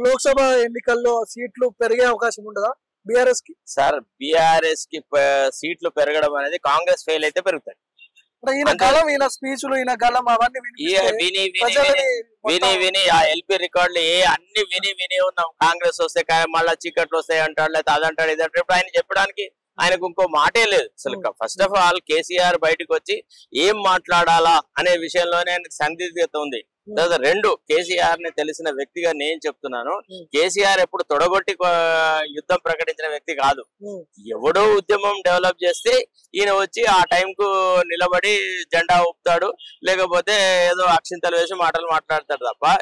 లోక్సభ ఎన్నికల్లో సీట్లు పెరిగే అవకాశం ఉండదా బీఆర్ఎస్ కి? సార్ బీఆర్ఎస్ కి సీట్లు పెరగడం అనేది కాంగ్రెస్ ఫెయిల్ అయితే పెరుగుతాయి. ఈయన గలం, ఈయన స్పీచ్లు, ఈయన గలం అవన్నీ విని ఆ ఎల్పీ రికార్డులు అన్ని విని ఉన్నాం. కాంగ్రెస్ వస్తే మళ్ళా చీకట్లు వస్తాయి అంటాడు, లేదా అదంటాడు ఇదంటాడు. ఇప్పుడు ఆయన చెప్పడానికి ఆయనకు ఇంకో మాటే లేదు అసలు. ఫస్ట్ ఆఫ్ ఆల్ కేసీఆర్ బయటకు వచ్చి ఏం మాట్లాడాలా అనే విషయంలోనే ఆయనకు సందిగ్ధత ఉంది. తర్వాత రెండు, కేసీఆర్ ని తెలిసిన వ్యక్తిగా నేను చెప్తున్నాను, కేసీఆర్ ఎప్పుడు తొడగొట్టి యుద్ధం ప్రకటించిన వ్యక్తి కాదు. ఎవడో ఉద్యమం డెవలప్ చేస్తే ఈయన వచ్చి ఆ టైంకు నిలబడి జెండా ఊపుతాడు, లేకపోతే ఏదో అక్షింతలు వేసి మాటలు మాట్లాడతాడు తప్ప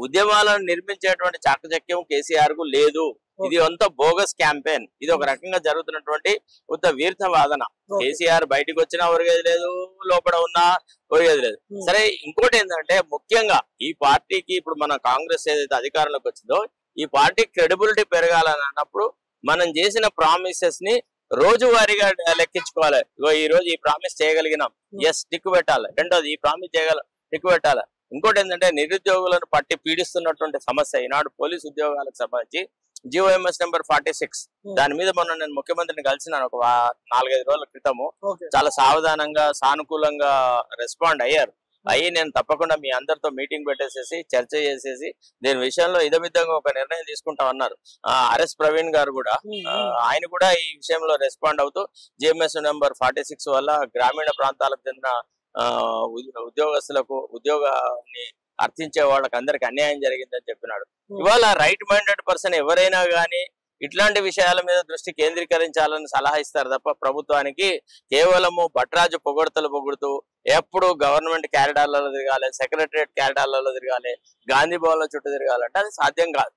ఉద్యమాలను నిర్మించేటువంటి చాకచక్యం కేసీఆర్ కు లేదు. ఇది అంత బోగస్ క్యాంపెయిన్. ఇది ఒక రకంగా జరుగుతున్నటువంటి ఉత్త వీర్థ వాదన. కేసీఆర్ బయటకు వచ్చినా ఒరిగేది లేదు, లోపల ఉన్నా ఒరిగేది లేదు. సరే, ఇంకోటి ఏంటంటే ముఖ్యంగా ఈ పార్టీకి ఇప్పుడు మన కాంగ్రెస్ ఏదైతే అధికారంలోకి వచ్చిందో ఈ పార్టీ క్రెడిబిలిటీ పెరగాలని అన్నప్పుడు మనం చేసిన ప్రామిసెస్ ని రోజువారీగా లెక్కించుకోవాలి. ఈ రోజు ఈ ప్రామిస్ చేయగలిగినాం, ఎస్ టిక్ పెట్టాలి. రెండోది, ఈ ప్రామిస్ చేయగల టిక్ పెట్టాలి. ఇంకోటి ఏంటంటే నిరుద్యోగులను పట్టి పీడిస్తున్నటువంటి సమస్య. ఈనాడు పోలీసు ఉద్యోగాలకు సంబంధించి GOMS నెంబర్ 46 దాని మీద మొన్న నేను ముఖ్యమంత్రిని కలిసినాను ఒక 4-5 రోజుల క్రితము. చాలా సావధానంగా సానుకూలంగా రెస్పాండ్ అయ్యారు. నేను తప్పకుండా మీ అందరితో మీటింగ్ పెట్టేసేసి చర్చ చేసేసి దీని విషయంలో ఇదమిద్దంగా ఒక నిర్ణయం తీసుకుంటామన్నారు. RS ప్రవీణ్ గారు కూడా ఆయన కూడా ఈ విషయంలో రెస్పాండ్ అవుతూ GMS నెంబర్ 46 వల్ల గ్రామీణ ప్రాంతాలకు చెందిన ఉద్యోగస్తులకు ఉద్యోగాన్ని అర్థించే వాళ్ళకి అందరికి అన్యాయం జరిగిందని చెప్పినాడు. ఇవాళ రైట్ మైండెడ్ పర్సన్ ఎవరైనా గానీ ఇట్లాంటి విషయాల మీద దృష్టి కేంద్రీకరించాలని సలహా ఇస్తారు తప్ప ప్రభుత్వానికి కేవలము భట్రాజు పొగుడుతూ ఎప్పుడు గవర్నమెంట్ క్యారిడార్లలో తిరగాలి, సెక్రటరియట్ క్యారిడార్లలో తిరగాలి, గాంధీ భవన్ల చుట్టూ తిరగాలంటే అది సాధ్యం కాదు.